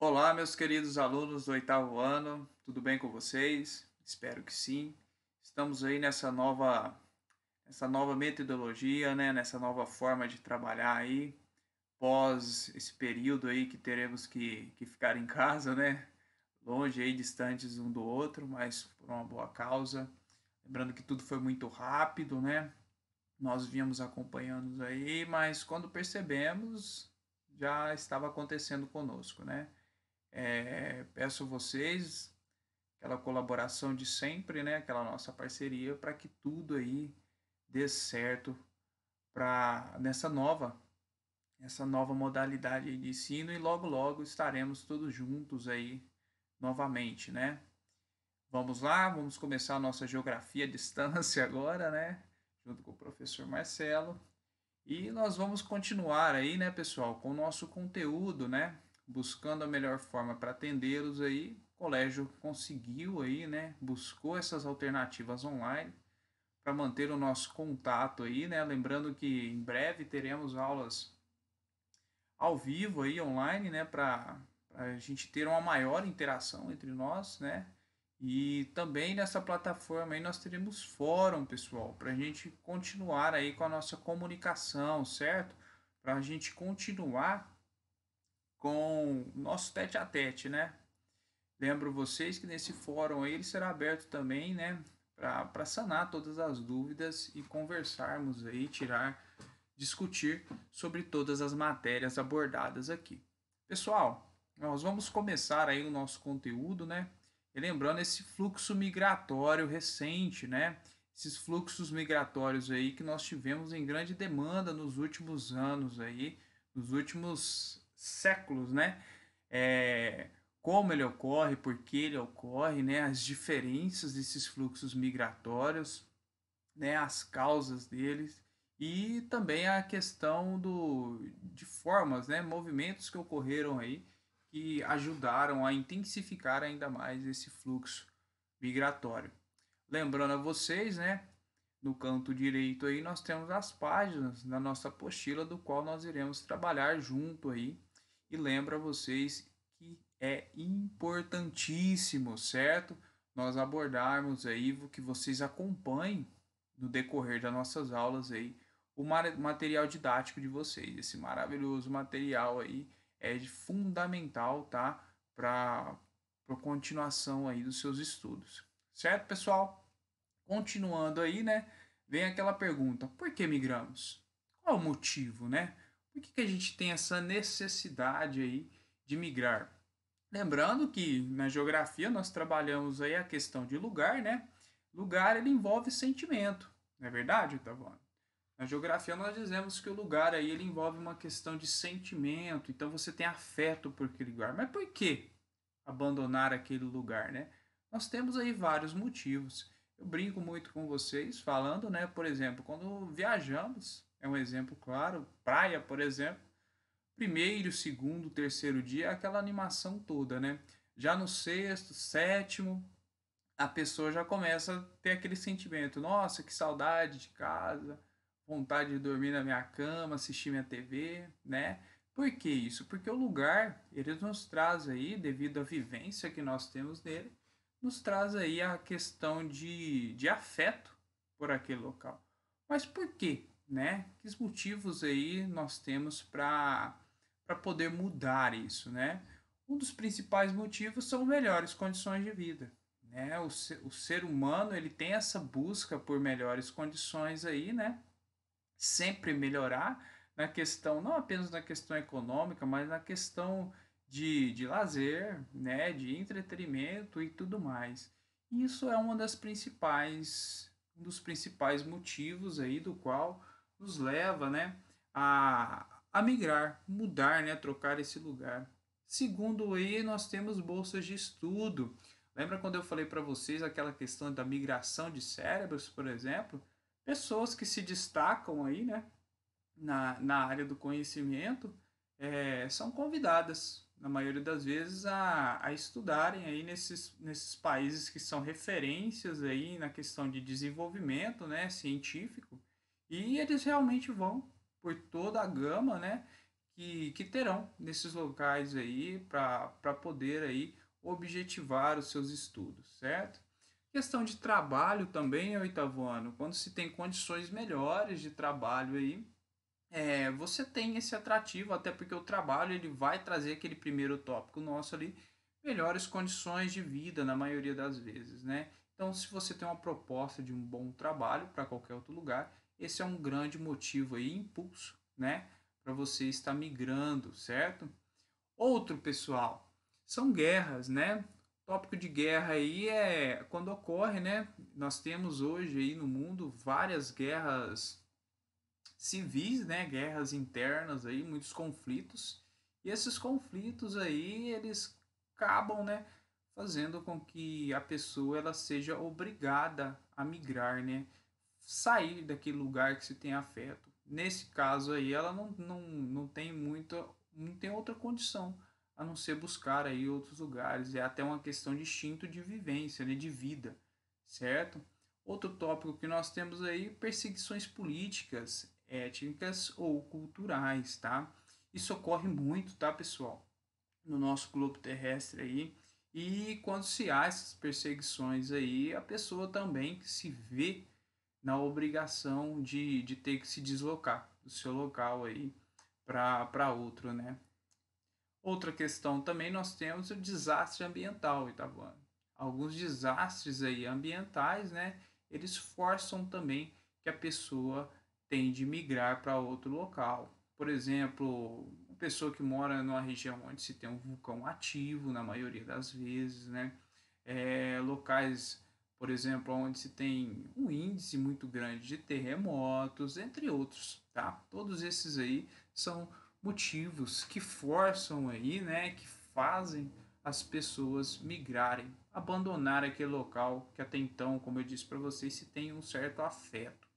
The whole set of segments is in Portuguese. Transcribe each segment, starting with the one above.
Olá, meus queridos alunos do oitavo ano, tudo bem com vocês? Espero que sim. Estamos aí nessa nova metodologia, né? Nessa nova forma de trabalhar aí, pós esse período aí que teremos que ficar em casa, né? Longe aí, distantes um do outro, mas por uma boa causa. Lembrando que tudo foi muito rápido, né? Nós vínhamos acompanhando aí, mas quando percebemos, já estava acontecendo conosco, né? Peço a vocês aquela colaboração de sempre, né? Aquela nossa parceria para que tudo aí dê certo para essa nova modalidade de ensino e logo logo estaremos todos juntos aí novamente, né? Vamos lá, vamos começar a nossa geografia à distância agora, né? Junto com o professor Marcelo. E nós vamos continuar aí, né, pessoal, com o nosso conteúdo, né? Buscando a melhor forma para atendê-los aí. O colégio conseguiu aí, né? Buscou essas alternativas online para manter o nosso contato aí, né? Lembrando que em breve teremos aulas ao vivo aí online, né? Para a gente ter uma maior interação entre nós, né? E também nessa plataforma aí nós teremos fórum, pessoal, para a gente continuar aí com a nossa comunicação, certo? Para a gente continuar com o nosso tete a tete, né? Lembro vocês que nesse fórum aí ele será aberto também, né? Para sanar todas as dúvidas e conversarmos aí, discutir sobre todas as matérias abordadas aqui. Pessoal, nós vamos começar aí o nosso conteúdo, né? E lembrando esse fluxo migratório recente, né? Esses fluxos migratórios aí que nós tivemos em grande demanda nos últimos anos aí, nos últimos séculos, né? É, como ele ocorre, por que ele ocorre, né? As diferenças desses fluxos migratórios, né, as causas deles e também a questão de formas, né, movimentos que ocorreram aí que ajudaram a intensificar ainda mais esse fluxo migratório. Lembrando a vocês, né, no canto direito aí nós temos as páginas da nossa apostila do qual nós iremos trabalhar junto aí e lembro a vocês que é importantíssimo, certo? Nós abordarmos aí que vocês acompanhem no decorrer das nossas aulas aí o material didático de vocês. Esse maravilhoso material aí é de fundamental, tá? Para a continuação aí dos seus estudos. Certo, pessoal? Continuando aí, né? Vem aquela pergunta: por que migramos? Qual é o motivo, né? Por que a gente tem essa necessidade aí de migrar? Lembrando que na geografia nós trabalhamos aí a questão de lugar, né? Lugar ele envolve sentimento, não é verdade, Tavano? Na geografia nós dizemos que o lugar aí ele envolve uma questão de sentimento, então você tem afeto por aquele lugar. Mas por que abandonar aquele lugar, né? Nós temos aí vários motivos. Eu brinco muito com vocês falando, né, por exemplo, quando viajamos, é um exemplo claro, praia, por exemplo, primeiro, segundo, terceiro dia, é aquela animação toda, né? Já no sexto, sétimo, a pessoa já começa a ter aquele sentimento: nossa, que saudade de casa, vontade de dormir na minha cama, assistir minha TV, né? Por que isso? Porque o lugar, ele nos traz aí, devido à vivência que nós temos nele, nos traz aí a questão de afeto por aquele local. Mas por quê, né? Que motivos aí nós temos para poder mudar isso, né? Um dos principais motivos são melhores condições de vida, né? O ser humano ele tem essa busca por melhores condições aí, né? Sempre melhorar na questão, não apenas na questão econômica, mas na questão de lazer, né? De entretenimento e tudo mais. Isso é um dos principais motivos aí do qual nos leva, né? A migrar, mudar, né? Trocar esse lugar. Segundo aí, nós temos bolsas de estudo. Lembra quando eu falei para vocês aquela questão da migração de cérebros, por exemplo? Pessoas que se destacam aí, né, na área do conhecimento, são convidadas, na maioria das vezes, a estudarem aí nesses países que são referências aí na questão de desenvolvimento, né, científico, e eles realmente vão por toda a gama, né, que terão nesses locais aí para poder aí objetivar os seus estudos, certo? Questão de trabalho também, oitavo ano, quando se tem condições melhores de trabalho aí, você tem esse atrativo, até porque o trabalho ele vai trazer aquele primeiro tópico nosso ali, melhores condições de vida na maioria das vezes, né? Então, se você tem uma proposta de um bom trabalho para qualquer outro lugar, esse é um grande motivo aí, impulso, né, para você estar migrando, certo? Outro, pessoal, são guerras, né? O tópico de guerra aí é quando ocorre, né? Nós temos hoje aí no mundo várias guerras civis, né, guerras internas aí, muitos conflitos. E esses conflitos aí, eles acabam, né, fazendo com que a pessoa ela seja obrigada a migrar, né, sair daquele lugar que se tem afeto. Nesse caso aí, ela não tem muita, não tem outra condição a não ser buscar aí outros lugares. É até uma questão de instinto de vivência, né, de vida, certo? Outro tópico que nós temos aí, perseguições políticas, étnicas ou culturais, tá? Isso ocorre muito, tá, pessoal? No nosso globo terrestre aí. E quando se há essas perseguições aí, a pessoa também se vê na obrigação de ter que se deslocar do seu local aí para outro, né? Outra questão também nós temos o desastre ambiental, Itapuã. Alguns desastres aí ambientais, né? Eles forçam também que a pessoa tem de migrar para outro local. Por exemplo, uma pessoa que mora numa região onde se tem um vulcão ativo, na maioria das vezes, né? Locais, por exemplo, onde se tem um índice muito grande de terremotos, entre outros, tá? Todos esses aí são motivos que forçam aí, né, que fazem as pessoas migrarem, abandonar aquele local que até então, como eu disse para vocês, se tem um certo afeto,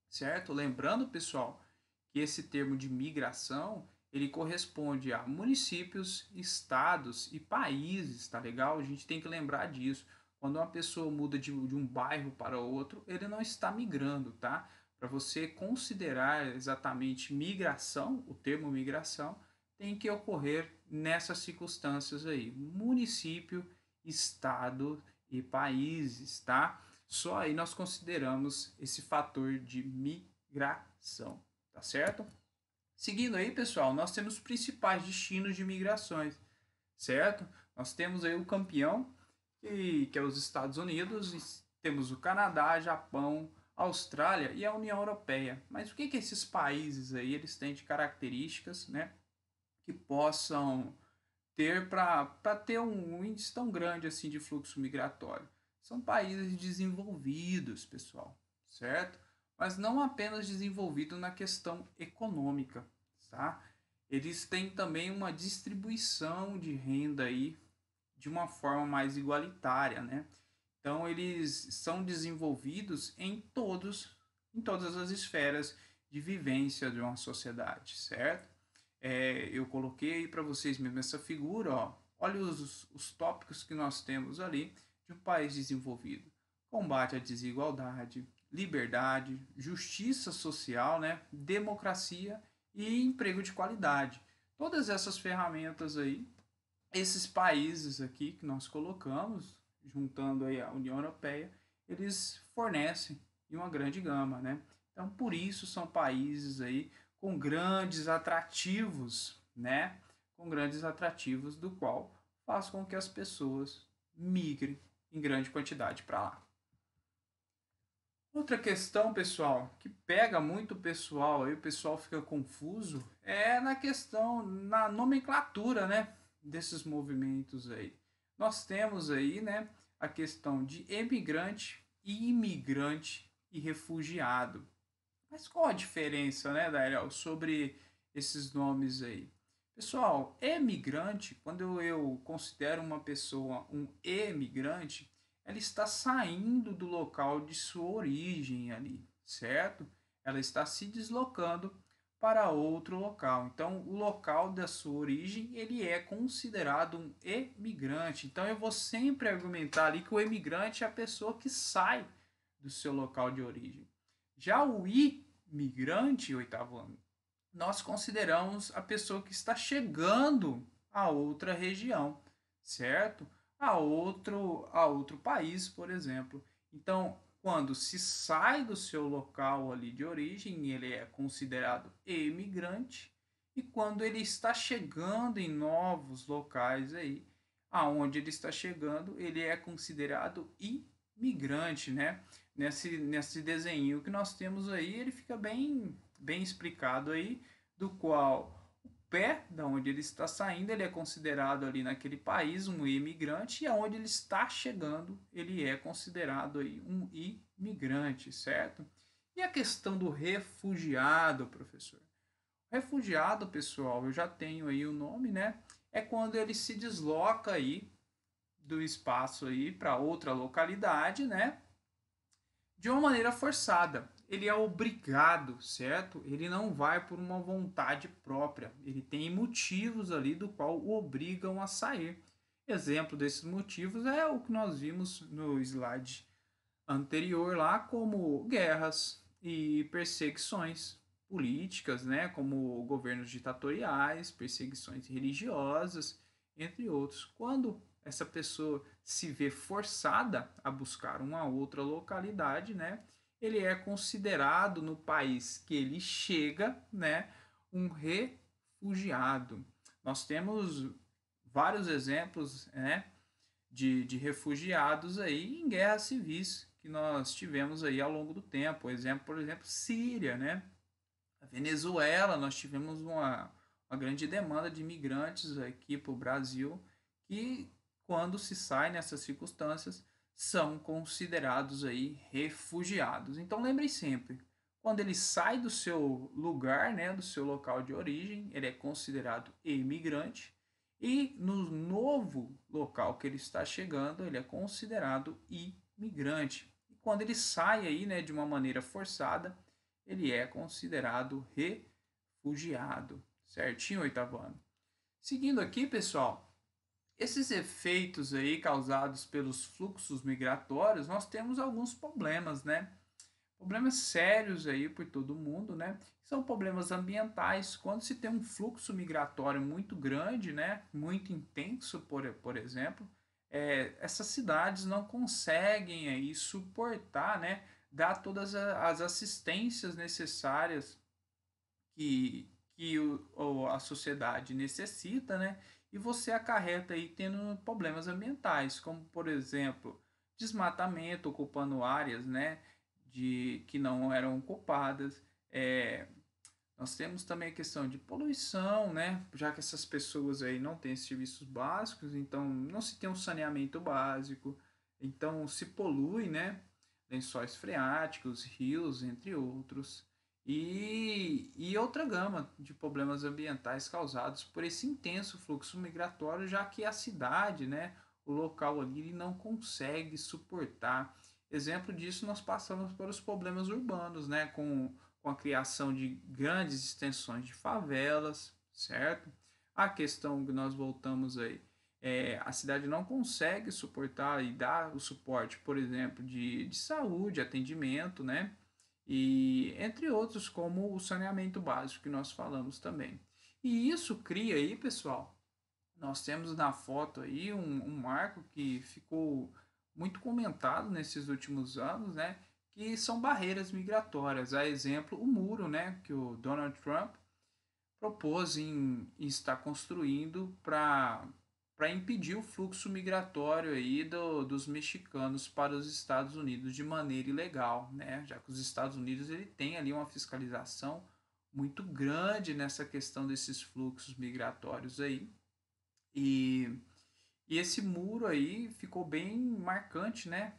certo? Lembrando, pessoal, que esse termo de migração ele corresponde a municípios, estados e países, tá legal? A gente tem que lembrar disso. Quando uma pessoa muda de um bairro para outro, ele não está migrando, tá? Para você considerar exatamente migração, o termo migração, tem que ocorrer nessas circunstâncias aí: município, estado e países, tá? Só aí nós consideramos esse fator de migração, tá certo? Seguindo aí, pessoal, nós temos os principais destinos de migrações, certo? Nós temos aí o campeão, que é os Estados Unidos, e temos o Canadá, Japão, Austrália e a União Europeia. Mas o que esses países aí eles têm de características, né, que possam ter para ter um índice tão grande assim de fluxo migratório? São países desenvolvidos, pessoal, certo? Mas não apenas desenvolvidos na questão econômica, tá? Eles têm também uma distribuição de renda aí de uma forma mais igualitária, né? Então eles são desenvolvidos em todas as esferas de vivência de uma sociedade, certo? Eu coloquei para vocês mesmo essa figura, ó. Olha os tópicos que nós temos ali de um país desenvolvido: combate à desigualdade, liberdade, justiça social, né, democracia e emprego de qualidade. Todas essas ferramentas aí, esses países aqui que nós colocamos, juntando aí a União Europeia, eles fornecem em uma grande gama, né? Então, por isso são países aí com grandes atrativos, né? Com grandes atrativos do qual faz com que as pessoas migrem em grande quantidade para lá. Outra questão, pessoal, que pega muito o pessoal, aí o pessoal fica confuso, é na questão, na nomenclatura, né, desses movimentos aí. Nós temos aí, né, a questão de emigrante, imigrante e refugiado. Mas qual a diferença, né, Daniel, sobre esses nomes aí? Pessoal, emigrante, quando eu considero uma pessoa um emigrante, ela está saindo do local de sua origem ali, certo? Ela está se deslocando para outro local. Então, o local da sua origem, ele é considerado um emigrante. Então, eu vou sempre argumentar ali que o emigrante é a pessoa que sai do seu local de origem. Já o imigrante, oitavo ano, nós consideramos a pessoa que está chegando a outra região, certo? A outro país, por exemplo. Então, quando se sai do seu local ali de origem, ele é considerado imigrante, e quando ele está chegando em novos locais aí, aonde ele está chegando, ele é considerado imigrante, né? Nesse desenho que nós temos aí, ele fica bem explicado aí, do qual o pé, da onde ele está saindo, ele é considerado ali naquele país um imigrante, e aonde ele está chegando, ele é considerado aí um imigrante, certo? E a questão do refugiado, professor? Refugiado, pessoal, eu já tenho aí o nome, né? É quando ele se desloca aí do espaço aí para outra localidade, né? De uma maneira forçada. Ele é obrigado, certo? Ele não vai por uma vontade própria. Ele tem motivos ali do qual o obrigam a sair. Exemplo desses motivos é o que nós vimos no slide anterior lá, como guerras e perseguições políticas, né, como governos ditatoriais, perseguições religiosas, entre outros. Quando essa pessoa se vê forçada a buscar uma outra localidade, né, ele é considerado no país que ele chega, né, um refugiado. Nós temos vários exemplos, né, de refugiados aí em guerras civis que nós tivemos aí ao longo do tempo. Por exemplo, Síria, né? A Venezuela, nós tivemos uma grande demanda de imigrantes aqui para o Brasil, que quando se sai nessas circunstâncias são considerados aí refugiados. Então lembre sempre, quando ele sai do seu lugar, né, do seu local de origem, ele é considerado imigrante, e no novo local que ele está chegando, ele é considerado imigrante. E quando ele sai aí, né, de uma maneira forçada, ele é considerado refugiado. Certinho, oitavo ano? Seguindo aqui, pessoal, esses efeitos aí causados pelos fluxos migratórios, nós temos alguns problemas, né? Problemas sérios aí por todo mundo, né? São problemas ambientais. Quando se tem um fluxo migratório muito grande, né? Muito intenso, por exemplo, essas cidades não conseguem aí suportar, né? Dar todas as assistências necessárias que a sociedade necessita, né? E você acarreta aí tendo problemas ambientais, como por exemplo, desmatamento ocupando áreas, né? Que não eram ocupadas. Nós temos também a questão de poluição, né? Já que essas pessoas aí não têm serviços básicos, então não se tem um saneamento básico, então se polui, né? Lençóis freáticos, rios, entre outros. E outra gama de problemas ambientais causados por esse intenso fluxo migratório, já que a cidade, né, o local ali, não consegue suportar. Exemplo disso, nós passamos por os problemas urbanos, né, com a criação de grandes extensões de favelas, certo? A questão que nós voltamos aí, a cidade não consegue suportar e dar o suporte, por exemplo, de saúde, atendimento, né? E entre outros, como o saneamento básico que nós falamos também. E isso cria aí, pessoal, nós temos na foto aí um marco que ficou muito comentado nesses últimos anos, né? Que são barreiras migratórias. A exemplo, o muro, né? Que o Donald Trump propôs em estar construindo para impedir o fluxo migratório aí dos mexicanos para os Estados Unidos de maneira ilegal, né? Já que os Estados Unidos ele tem ali uma fiscalização muito grande nessa questão desses fluxos migratórios aí. E, e esse muro aí ficou bem marcante, né?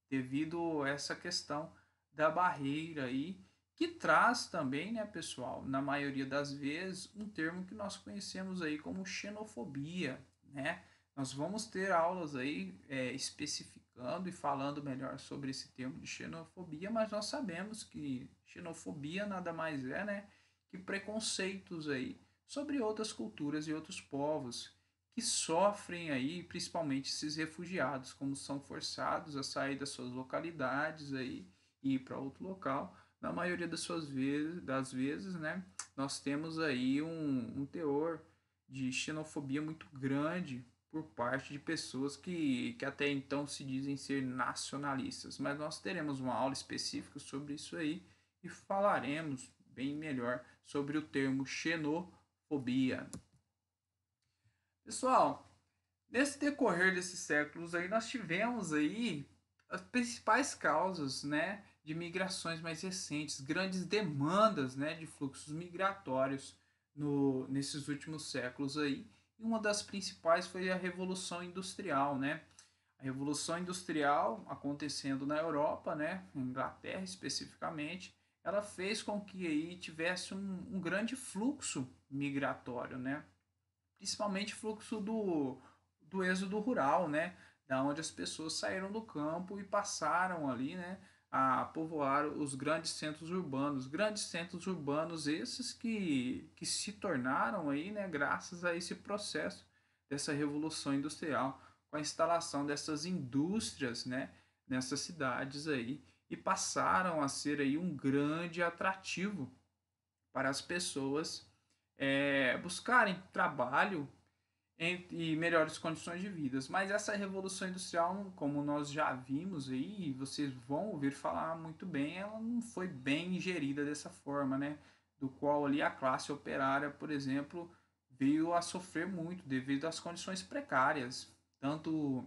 Devido a essa questão da barreira aí, que traz também, né, pessoal, na maioria das vezes, um termo que nós conhecemos aí como xenofobia, né? Nós vamos ter aulas aí especificando e falando melhor sobre esse termo de xenofobia, mas nós sabemos que xenofobia nada mais é, né, que preconceitos aí sobre outras culturas e outros povos que sofrem aí, principalmente esses refugiados, como são forçados a sair das suas localidades aí e ir para outro local, na maioria das vezes, né, nós temos aí um teor de xenofobia muito grande por parte de pessoas que até então se dizem ser nacionalistas. Mas nós teremos uma aula específica sobre isso aí e falaremos bem melhor sobre o termo xenofobia. Pessoal, nesse decorrer desses séculos aí nós tivemos aí as principais causas, né, de migrações mais recentes, grandes demandas, né, de fluxos migratórios nesses últimos séculos aí. E uma das principais foi a Revolução Industrial, né? A Revolução Industrial acontecendo na Europa, né, na Inglaterra especificamente, ela fez com que aí tivesse um grande fluxo migratório, né? Principalmente fluxo do êxodo rural, né? Da onde as pessoas saíram do campo e passaram ali, né? A povoar os grandes centros urbanos esses que se tornaram aí, né? Graças a esse processo dessa revolução industrial, com a instalação dessas indústrias, né? Nessas cidades aí e passaram a ser aí um grande atrativo para as pessoas buscarem trabalho e melhores condições de vida. Mas essa revolução industrial, como nós já vimos aí, e vocês vão ouvir falar muito bem, ela não foi bem gerida dessa forma, né? Do qual ali a classe operária, por exemplo, veio a sofrer muito devido às condições precárias, tanto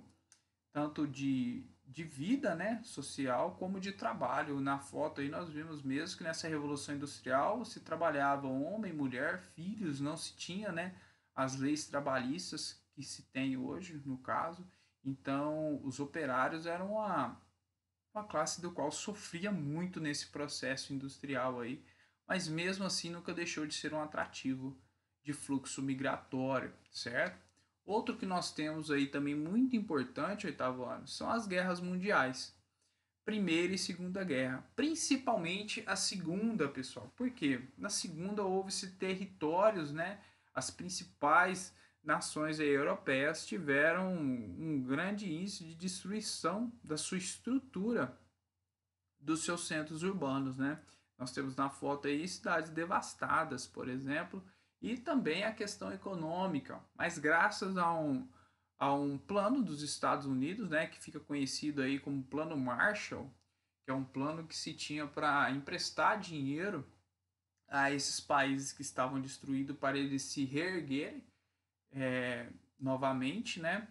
de vida, né, social, como de trabalho. Na foto aí nós vimos mesmo que nessa revolução industrial se trabalhava homem, mulher, filhos, não se tinha, né, as leis trabalhistas que se tem hoje, no caso. Então, os operários eram uma classe do qual sofria muito nesse processo industrial aí, mas mesmo assim nunca deixou de ser um atrativo de fluxo migratório, certo? Outro que nós temos aí também muito importante, oitavo ano, são as guerras mundiais. Primeira e Segunda Guerra. Principalmente a Segunda, pessoal. Por quê? Na Segunda houve-se territórios, né? As principais nações europeias tiveram um grande índice de destruição da sua estrutura dos seus centros urbanos, né? Nós temos na foto aí cidades devastadas, por exemplo, e também a questão econômica, mas graças a um plano dos Estados Unidos, né, que fica conhecido aí como Plano Marshall, que é um plano que se tinha para emprestar dinheiro a esses países que estavam destruídos para eles se reerguerem novamente, né?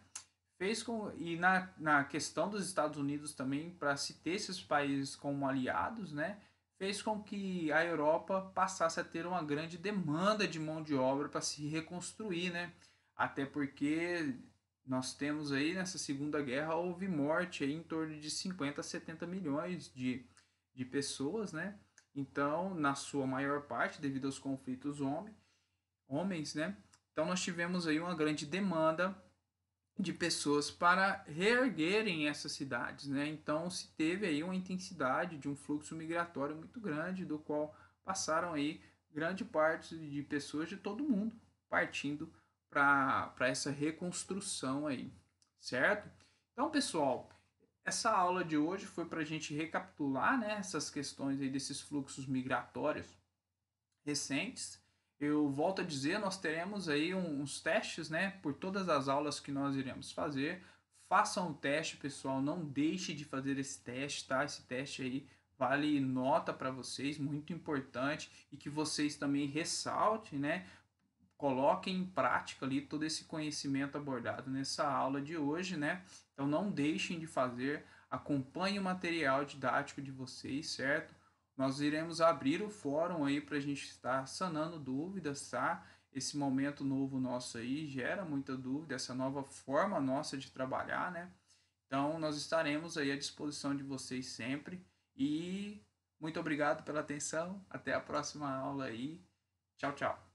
Fez com e na questão dos Estados Unidos também para se ter esses países como aliados, né, fez com que a Europa passasse a ter uma grande demanda de mão de obra para se reconstruir, né, até porque nós temos aí nessa Segunda Guerra houve morte aí em torno de 50 a 70 milhões de pessoas, né, então na sua maior parte devido aos conflitos homens, né, então nós tivemos aí uma grande demanda de pessoas para reerguerem essas cidades, né? Então se teve aí uma intensidade de um fluxo migratório muito grande, do qual passaram aí grande parte de pessoas de todo mundo partindo para essa reconstrução aí, certo? Então, pessoal, essa aula de hoje foi para a gente recapitular, né, essas questões aí desses fluxos migratórios recentes. Eu volto a dizer, nós teremos aí uns testes, né, por todas as aulas que nós iremos fazer. Façam o teste, pessoal, não deixe de fazer esse teste, tá? Esse teste aí vale nota para vocês, muito importante, e que vocês também ressaltem, né, coloquem em prática ali todo esse conhecimento abordado nessa aula de hoje, né? Então não deixem de fazer, acompanhe o material didático de vocês, certo? Nós iremos abrir o fórum aí para a gente estar sanando dúvidas, tá? Esse momento novo nosso aí gera muita dúvida, essa nova forma nossa de trabalhar, né? Então nós estaremos aí à disposição de vocês sempre e muito obrigado pela atenção. Até a próxima aula aí. Tchau, tchau.